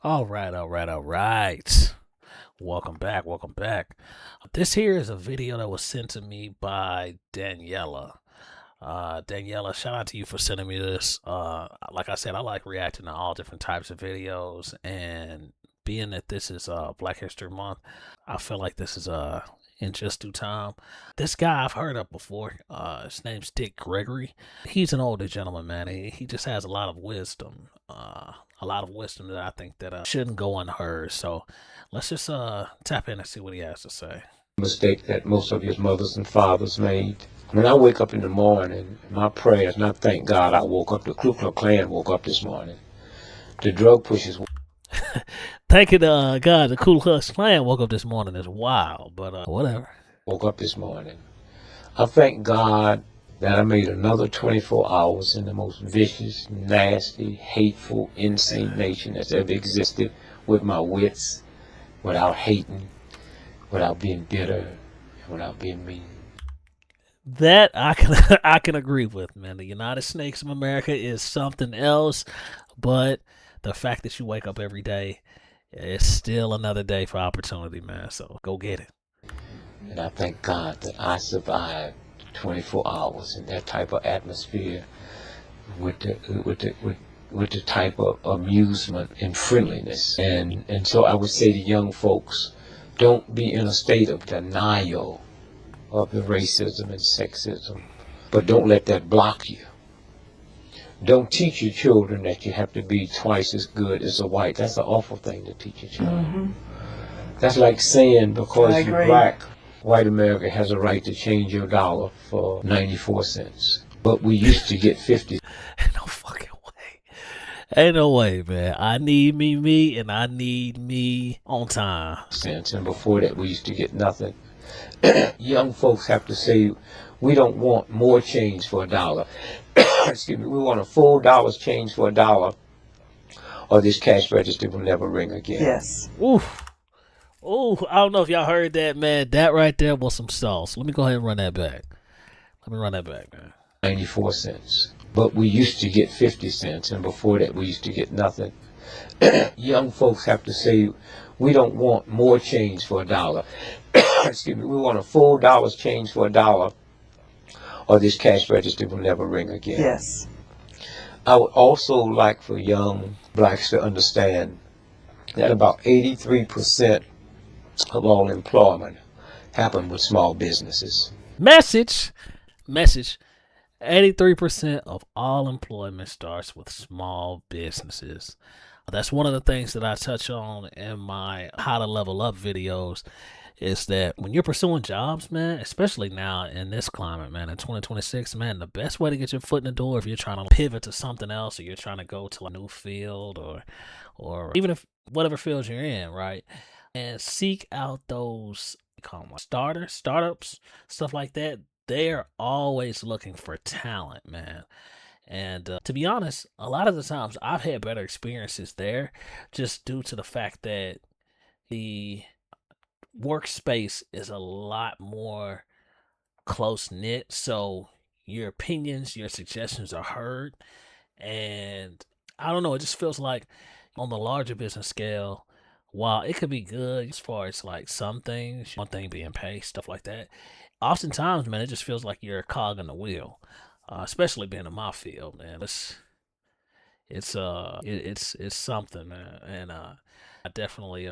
All right. Welcome back. This here is a video that was sent to me by Daniela. Daniela, shout out to you for sending me this. Like I said, I like reacting to all different types of videos, and being that this is Black History Month, I feel like this is in just due time. This guy I've heard of before. His name's Dick Gregory. He's an older gentleman, man. He just has a lot of wisdom. That I think that shouldn't go unheard. So let's just tap in and see what he has to say. Mistake that most of his mothers and fathers made. When I wake up in the morning, my prayers, and I thank God I woke up, the Ku Klux Klan woke up this morning. The drug pushers. Thanking God, the Ku Klux Klan woke up this morning is wild, but whatever. Woke up this morning. I thank God that I made another 24 hours in the most vicious, nasty, hateful, insane nation that's ever existed, with my wits, without hating, without being bitter, and without being mean. That I can I can agree with, man. The United Snakes of America is something else, but the fact that you wake up every day is still another day for opportunity, man. So go get it. And I thank God that I survived 24 hours in that type of atmosphere, with the type of amusement and friendliness. And so I would say to young folks, don't be in a state of denial of the racism and sexism, but don't let that block you. Don't teach your children that you have to be twice as good as a white. That's an awful thing to teach your children. That's like saying because you're black, white America has a right to change your dollar for 94 cents. But we used to get 50. No fucking way. Ain't no way, man. I need me, and I need me on time. Cents, and before that we used to get nothing. Young folks have to say, we don't want more change for a dollar. Excuse me, we want a full dollar's change for a dollar, or this cash register will never ring again. Yes. Oof. Ooh, I don't know if y'all heard that, man. That right there was some sauce. Let me go ahead and run that back. Man. 94 cents. But we used to get 50 cents, and before that we used to get nothing. Young folks have to say, we don't want more change for a dollar. Excuse me, we want a full dollar's change for a dollar, or this cash register will never ring again. Yes. I would also like for young blacks to understand that about 83% of all employment happen with small businesses. Message. 83% of all employment starts with small businesses. That's one of the things that I touch on in my how to level up videos, is that when you're pursuing jobs, man, especially now in this climate, man, in 2026, man, the best way to get your foot in the door, if you're trying to pivot to something else, or you're trying to go to a new field, or even if whatever field you're in, right, and seek out those startups, stuff like that. They're always looking for talent, man. And to be honest, a lot of the times I've had better experiences there, just due to the fact that the workspace is a lot more close knit. So your opinions, your suggestions are heard. And I don't know, it just feels like on the larger business scale, while it could be good as far as like some things, one thing being paid, stuff like that, oftentimes, man, it just feels like you're a cog in the wheel. Especially being in my field, man. It's something, man, and I definitely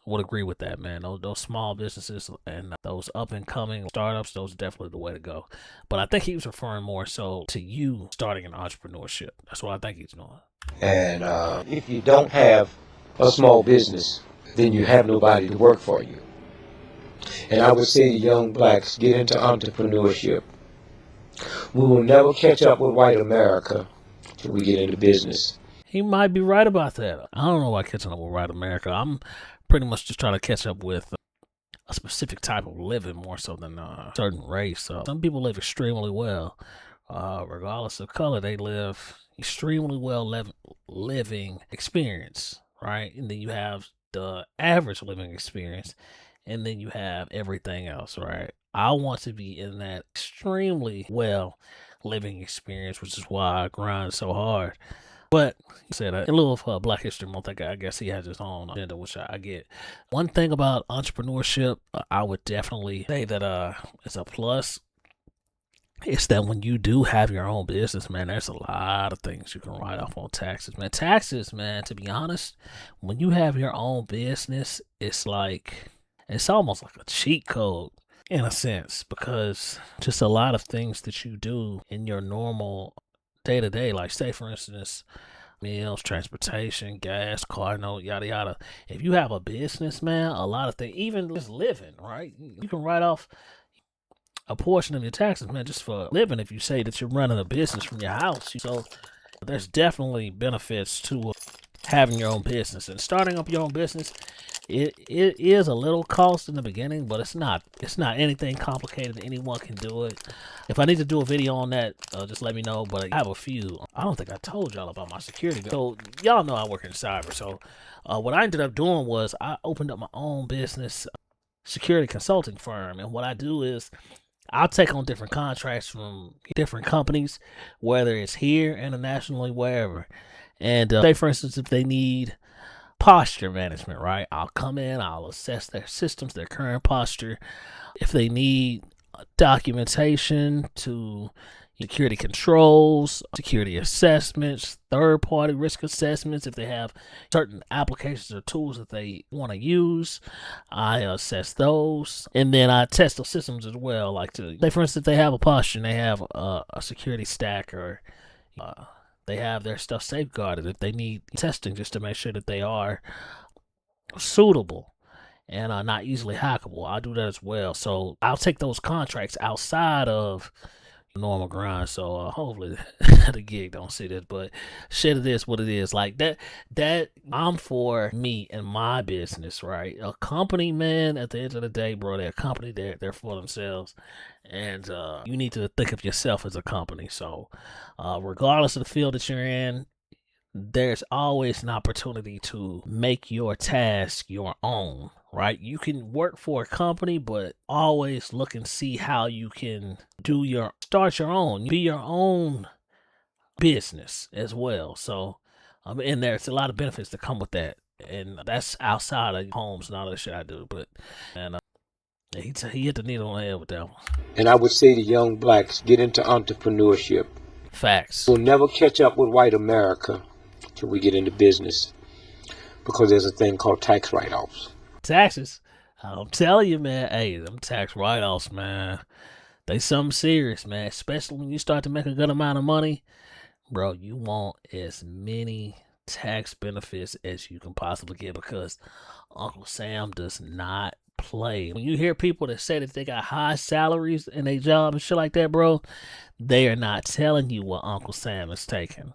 would agree with that, man. Those small businesses and those up and coming startups, those are definitely the way to go. But I think he was referring more so to you starting an entrepreneurship. That's what I think he's doing. And if you don't have a small business, then you have nobody to work for you. And I would say to young blacks, get into entrepreneurship. We will never catch up with white America till we get into business. He might be right about that. I don't know about catching up with white America. I'm pretty much just trying to catch up with a specific type of living more so than a certain race. So some people live extremely well, regardless of color. They live extremely well living experience, right? And then you have the average living experience, and then you have everything else, right? I want to be in that extremely well living experience, which is why I grind so hard. But he said in lieu of Black History Month, I guess he has his own agenda, which I get. One thing about entrepreneurship, I would definitely say that is a plus. It's that when you do have your own business, man, there's a lot of things you can write off on taxes, man. Taxes, man, to be honest, when you have your own business, it's almost like a cheat code in a sense, because just a lot of things that you do in your normal day to day, like say for instance, meals, transportation, gas, car note, yada yada. If you have a business, man, a lot of things, even just living, right? You can write off a portion of your taxes, man, just for living if you say that you're running a business from your house. So there's definitely benefits to having your own business and starting up your own business. It is a little cost in the beginning, but it's not anything complicated. Anyone can do it. If I need to do a video on that, just let me know. But I have a few. I don't think I told y'all about my security. So y'all know I work in cyber. So what I ended up doing was I opened up my own business security consulting firm, and what I do is I'll take on different contracts from different companies, whether it's here, internationally, wherever. And say, for instance, if they need posture management, right? I'll come in, I'll assess their systems, their current posture. If they need documentation to security controls, security assessments, third-party risk assessments, if they have certain applications or tools that they want to use, I assess those. And then I test those systems as well. Like, to say, for instance, they have a posture and they have a security stack, or they have their stuff safeguarded. If they need testing just to make sure that they are suitable and not easily hackable, I'll do that as well. So I'll take those contracts outside of normal grind. So hopefully the gig don't see this, but shit, it is what it is. Like that I'm for me and my business, right? A company, man, at the end of the day, bro, they're a company. They're for themselves, and you need to think of yourself as a company. So regardless of the field that you're in, there's always an opportunity to make your task your own, right? You can work for a company, but always look and see how you can start your own, be your own business as well. So, and there's a lot of benefits that come with that. And that's outside of homes and all that shit I do. But, and he hit the needle on the head with that one. And I would say to young blacks, get into entrepreneurship. Facts. We'll never catch up with white America till we get into business, because there's a thing called tax write-offs. Taxes. I'm telling you, man. Hey, them tax write-offs, man, they something serious, man. Especially when you start to make a good amount of money, bro. You want as many tax benefits as you can possibly get, because Uncle Sam does not play. When you hear people that say that they got high salaries in their job and shit like that, bro, they are not telling you what Uncle Sam is taking.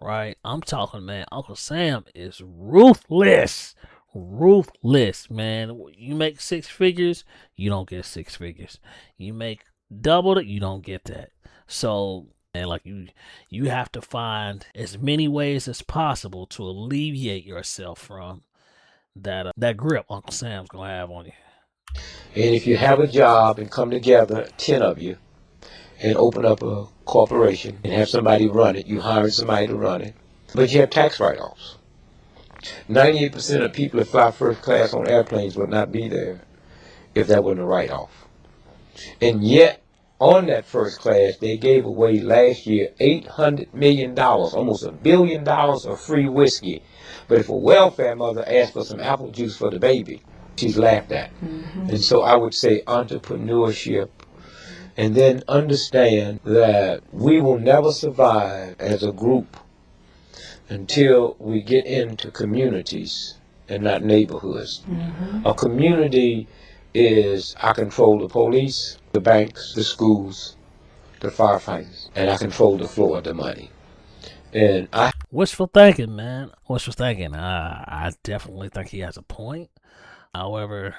Right? I'm talking, man. Uncle Sam is ruthless. Ruthless, man. You make 6 figures, you don't get 6 figures. You make double it, you don't get that. So, and like you have to find as many ways as possible to alleviate yourself from that grip Uncle Sam's gonna have on you. And if you have a job and come together, 10 of you, and open up a corporation and have somebody run it, you hire somebody to run it, but you have tax write-offs. 98% of people that fly first class on airplanes would not be there if that wasn't a write-off. And yet, on that first class, they gave away last year $800 million, almost $1 billion of free whiskey. But if a welfare mother asked for some apple juice for the baby, she's laughed at. Mm-hmm. And so I would say entrepreneurship. And then understand that we will never survive as a group until we get into communities and not neighborhoods. Mm-hmm. A community is, I control the police, the banks, the schools, the firefighters, and I control the flow of the money. And wishful thinking, man. Wishful thinking. I definitely think he has a point. However,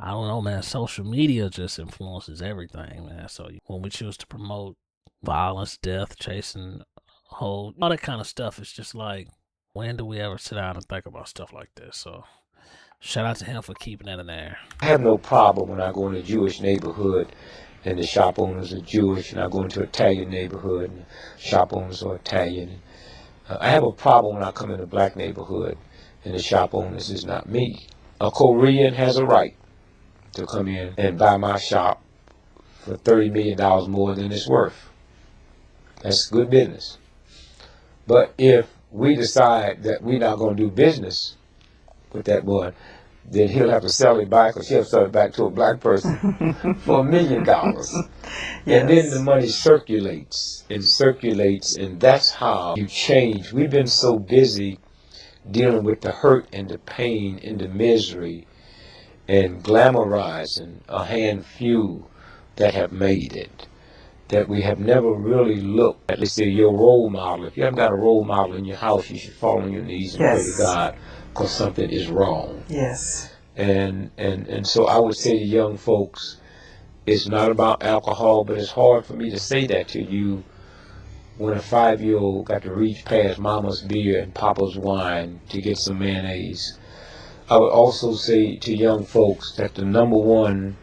I don't know, man. Social media just influences everything, man. So when we choose to promote violence, death, chasing, all that kind of stuff, it's just like, when do we ever sit down and think about stuff like this? So shout out to him for keeping that in there. I have no problem when I go in a Jewish neighborhood and the shop owners are Jewish, and I go into an Italian neighborhood and the shop owners are Italian. I have a problem when I come in a black neighborhood and the shop owners is not me. A Korean has a right to come in and buy my shop for $30 million more than it's worth. That's good business. But if we decide that we're not going to do business with that boy, then he'll have to sell it back, or she'll have to sell it back to a black person for $1 million. Yes. And then the money circulates and circulates, and that's how you change. We've been so busy dealing with the hurt and the pain and the misery and glamorizing a handful that have made it, that we have never really looked at, let's say, your role model. If you haven't got a role model in your house, you should fall on your knees and pray to God, because something is wrong. Yes. And so I would say to young folks, it's not about alcohol, but it's hard for me to say that to you when a 5-year-old got to reach past mama's beer and papa's wine to get some mayonnaise. I would also say to young folks that the number one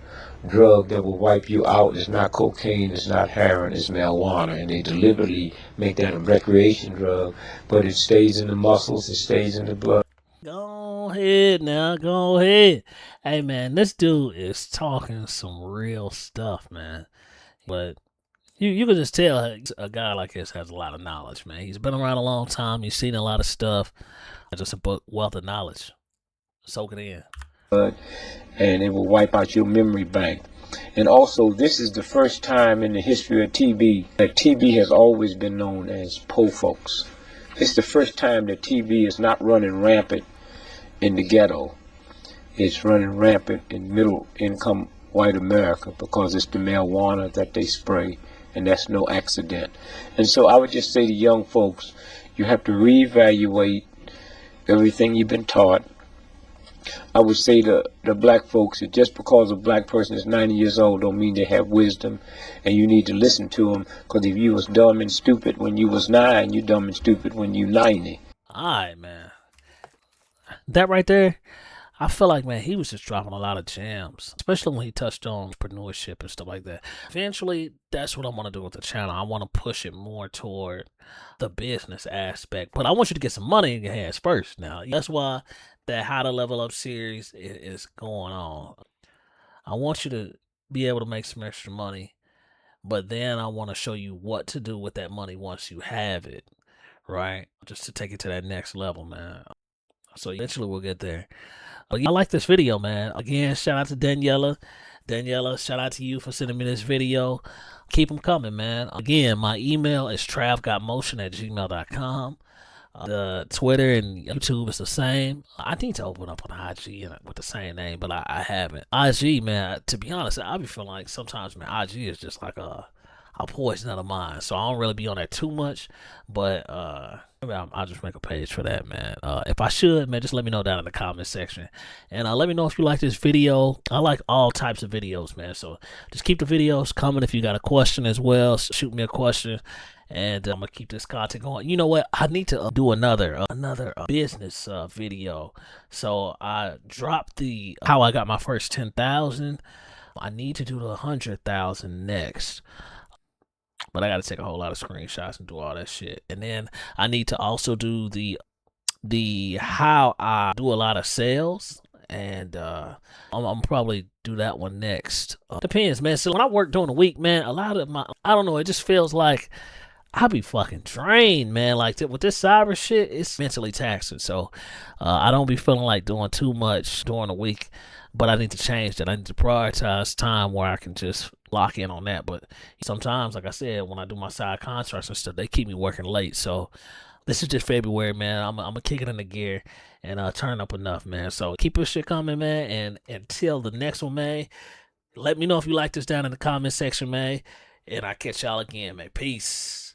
drug that will wipe you out is not cocaine, it's not heroin, it's marijuana. And they deliberately make that a recreation drug, but it stays in the muscles, it stays in the blood. Go ahead now, go ahead. Hey man, this dude is talking some real stuff, man. But you can just tell a guy like this has a lot of knowledge, man. He's been around a long time, he's seen a lot of stuff. Just a wealth of knowledge. Soak it in. And it will wipe out your memory bank. And also, this is the first time in the history of TB that TB has always been known as po folks. It's the first time that TB is not running rampant in the ghetto. It's running rampant in middle income white America, because it's the marijuana that they spray, and that's no accident. And so I would just say to young folks, you have to reevaluate everything you've been taught. I would say to the black folks that just because a black person is 90 years old don't mean they have wisdom, and you need to listen to them, because if you was dumb and stupid when you was 9, you dumb and stupid when you 90. Alright, man. That right there, I feel like, man, he was just dropping a lot of gems, especially when he touched on entrepreneurship and stuff like that. Eventually, that's what I want to do with the channel. I want to push it more toward the business aspect, but I want you to get some money in your hands first. Now, that's why that How to Level Up series is going on. I want you to be able to make some extra money, but then I want to show you what to do with that money once you have it, right? Just to take it to that next level, man. So eventually we'll get there. But yeah, I like this video, man. Again, shout out to Daniela. Daniela, shout out to you for sending me this video. Keep them coming, man. Again, my email is travgotmotion@gmail.com. The Twitter and YouTube is the same. I need to open up on IG with the same name, but I haven't. IG, man, to be honest, I be feeling like sometimes, man, IG is just like a poison of mine. So I don't really be on that too much, but maybe I'll just make a page for that, man. If I should, man, just let me know down in the comment section. And let me know if you like this video. I like all types of videos, man. So just keep the videos coming. If you got a question as well, shoot me a question. And I'm gonna keep this content going. You know what? I need to do another business video. So I dropped the how I got my first 10,000. I need to do the 100,000 next. But I got to take a whole lot of screenshots and do all that shit. And then I need to also do the how I do a lot of sales. And I'm probably do that one next. Depends, man. So when I work during the week, man, a lot of I don't know, it just feels like I be fucking drained, man. Like with this cyber shit, it's mentally taxing. So I don't be feeling like doing too much during the week. But I need to change that. I need to prioritize time where I can just lock in on that. But sometimes, like I said, when I do my side contracts and stuff, they keep me working late. So this is just February, man. I'm gonna kick it into gear and turn up enough, man. So keep your shit coming, man. And until the next one, man, let me know if you like this down in the comment section, man. And I'll catch y'all again, man. Peace.